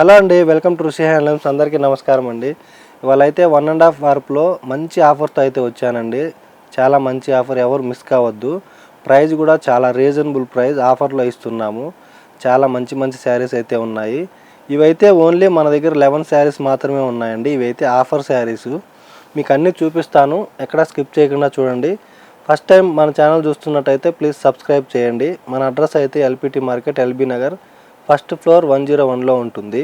Hello అండి, welcome to ఋషి handlooms. అందరికీ నమస్కారం అండి. ఇవాళ అయితే 1.5 వార్పులో మంచి ఆఫర్తో అయితే వచ్చానండి. చాలా మంచి ఆఫర్, ఎవరు మిస్ కావద్దు. ప్రైస్ కూడా చాలా రీజనబుల్ ప్రైస్ ఆఫర్లో ఇస్తున్నాము. చాలా మంచి మంచి శారీస్ అయితే ఉన్నాయి. ఇవైతే ఓన్లీ మన దగ్గర 11 శారీస్ మాత్రమే ఉన్నాయండి. ఇవైతే ఆఫర్ శారీస్. మీకు అన్నీ చూపిస్తాను, ఎక్కడా స్కిప్ చేయకుండా చూడండి. ఫస్ట్ టైం మన ఛానల్ చూస్తున్నట్టయితే ప్లీజ్ సబ్స్క్రైబ్ చేయండి. మన అడ్రస్ అయితే LPT market, LB Nagar, first floor 101లో ఉంటుంది.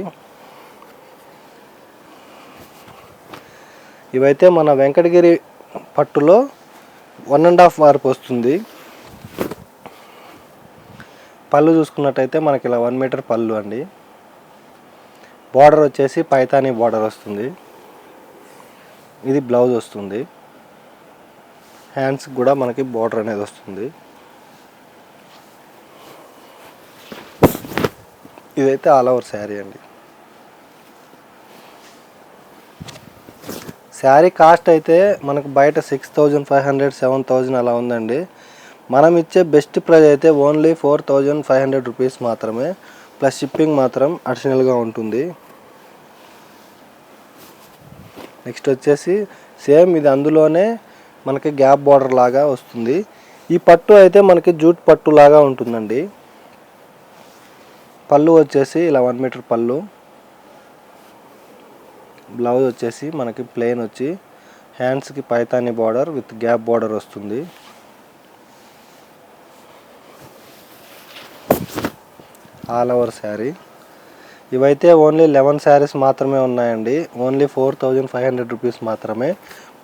ఇవైతే మన వెంకటగిరి పట్టులో 1.5 వార్పు వస్తుంది. పళ్ళు చూసుకున్నట్టయితే మనకి ఇలా 1 మీటర్ పళ్ళు అండి. బార్డర్ వచ్చేసి పైతానీ బార్డర్ వస్తుంది. ఇది బ్లౌజ్ వస్తుంది. హ్యాండ్స్కి కూడా మనకి బార్డర్ అనేది వస్తుంది. ఇదైతే ఆల్ ఓవర్ శారీ అండి. శారీ కాస్ట్ అయితే మనకు బయట 6,500, 7,000 అలా ఉందండి. మనం ఇచ్చే బెస్ట్ ప్రైస్ అయితే ఓన్లీ 4,500 రూపీస్ మాత్రమే, ప్లస్ షిప్పింగ్ మాత్రం అడిషనల్గా ఉంటుంది. నెక్స్ట్ వచ్చేసి సేమ్ ఇది అందులోనే మనకి గ్యాప్ బార్డర్ లాగా వస్తుంది. ఈ పట్టు అయితే మనకి జూట్ పట్టు లాగా ఉంటుందండి. పళ్ళు వచ్చేసి ఇలా 1 మీటర్ పళ్ళు. బ్లౌజ్ వచ్చేసి మనకి ప్లెయిన్ వచ్చి హ్యాండ్స్కి Paithani border with gap border వస్తుంది. ఆల్ ఓవర్ శారీ. ఇవైతే ఓన్లీ 11 శారీస్ మాత్రమే ఉన్నాయండి. ఓన్లీ 4,500 రూపీస్ మాత్రమే.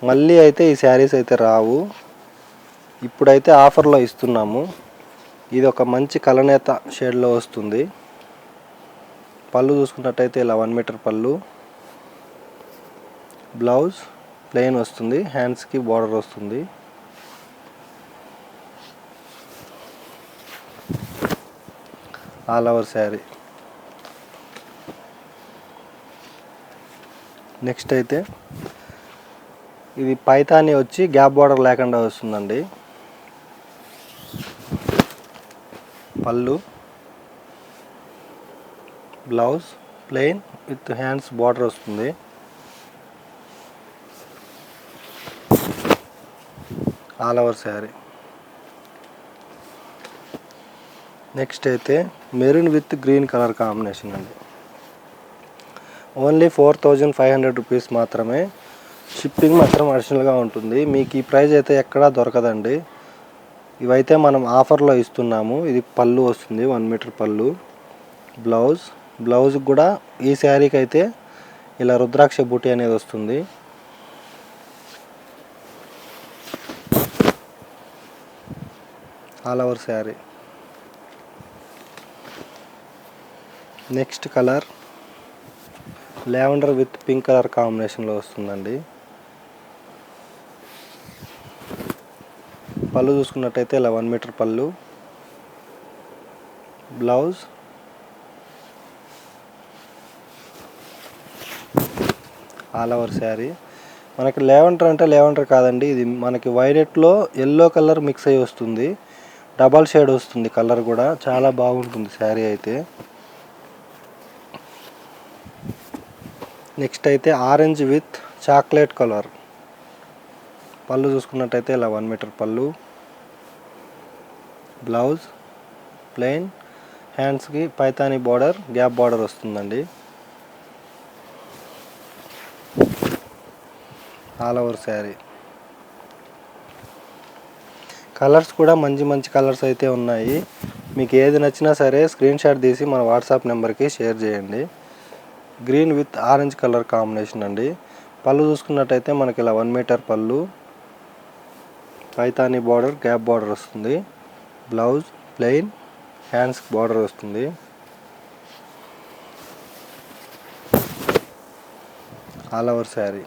మళ్ళీ అయితే ఈ శారీస్ అయితే రావు. ఇప్పుడైతే ఆఫర్లో ఇస్తున్నాము. ఇది ఒక మంచి కలనేత షేడ్లో వస్తుంది. పళ్ళు చూసుకున్నట్టయితే ఇలా 1 మీటర్ పళ్ళు. బ్లౌజ్ ప్లెయిన్ వస్తుంది, హ్యాండ్స్కి బార్డర్ వస్తుంది. All over sari. నెక్స్ట్ అయితే ఇది పైతానీ వచ్చి గ్యాప్ బార్డర్ లేకుండా వస్తుందండి. పళ్ళు, blouse plain with hands border వస్తుంది. All over sari. నెక్స్ట్ అయితే maroon with green colour combination అండి. ఓన్లీ 4,500 రూపీస్ మాత్రమే. షిప్పింగ్ మాత్రం అడిషనల్గా ఉంటుంది. మీకు ఈ ప్రైస్ అయితే ఎక్కడా దొరకదండి. ఇవైతే మనం ఆఫర్లో ఇస్తున్నాము. ఇది పళ్ళు వస్తుంది, 1 మీటర్ పళ్ళు. బ్లౌజ్ కూడా ఈ శారీకి అయితే ఇలా రుద్రాక్ష బూటీ అనేది వస్తుంది. All over sari. Next colour lavender with pink colour కాంబినేషన్లో వస్తుందండి. పళ్ళు చూసుకున్నట్టయితే ఇలా 1 మీటర్ పళ్ళు. Blouse all over sari. మనకి లావెండర్ అంటే లావెండర్ కాదండి, ఇది మనకి వైలెట్లో ఎల్లో కలర్ మిక్స్ అయ్యి వస్తుంది. డబల్ షేడ్ వస్తుంది కలర్ కూడా. చాలా బాగుంటుంది శారీ అయితే. నెక్స్ట్ అయితే ఆరెంజ్ విత్ చాక్లెట్ కలర్. పళ్ళు చూసుకున్నట్టయితే ఇలా 1 మీటర్ పళ్ళు. బ్లౌజ్ ప్లెయిన్, హ్యాండ్స్కి పైతానీ బార్డర్, గ్యాప్ బార్డర్ వస్తుందండి. All over sari. కలర్స్ కూడా మంచి మంచి కలర్స్ అయితే ఉన్నాయి. మీకు ఏది నచ్చినా సరే స్క్రీన్ షాట్ తీసి మన వాట్సాప్ నెంబర్కి షేర్ చేయండి. Green with orange colour combination అండి. పళ్ళు చూసుకున్నట్టయితే మనకి ఇలా 1 మీటర్ పళ్ళు. పైతానీ బార్డర్, గ్యాప్ బార్డర్ వస్తుంది. బ్లౌజ్ ప్లెయిన్, హ్యాండ్స్కి బార్డర్ వస్తుంది. All over sari.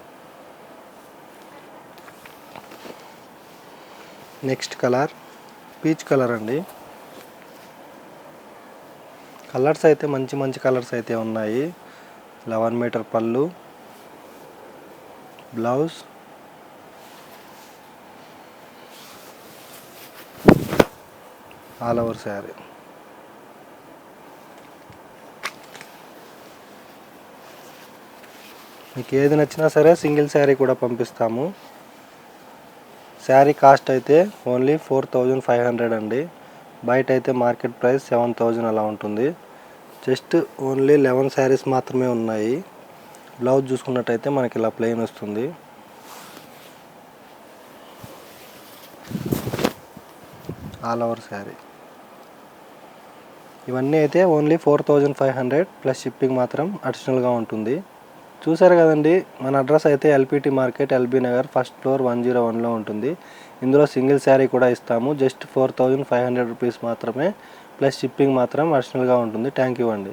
Next colour peach colour అండి. కలర్స్ అయితే మంచి మంచి కలర్స్ అయితే ఉన్నాయి. 11 మీటర్ పళ్ళు. Blouse all over sari. మీకు ఏది నచ్చినా సరే సింగిల్ శారీ కూడా పంపిస్తాము. శారీ కాస్ట్ అయితే ఓన్లీ 4500 అండి. బయట అయితే మార్కెట్ ప్రైస్ 7000 అలా ఉంటుంది. జస్ట్ ఓన్లీ 11 శారీస్ మాత్రమే ఉన్నాయి. బ్లౌజ్ చూసుకున్నట్టయితే మనకి ఇలా ప్లెయిన్ వస్తుంది. All over sari. ఇవన్నీ అయితే ఓన్లీ 4500 ప్లస్ షిప్పింగ్ మాత్రం అడిషనల్గా ఉంటుంది. చూసారు కదండి, మన అడ్రస్ అయితే LPT market, LB Nagar, first floor 101లో ఉంటుంది. ఇందులో సింగిల్ శారీ కూడా ఇస్తాము. జస్ట్ 4500 రూపీస్ మాత్రమే ప్లస్ షిప్పింగ్ మాత్రం అడిషనల్గా ఉంటుంది. థ్యాంక్ యూ అండి.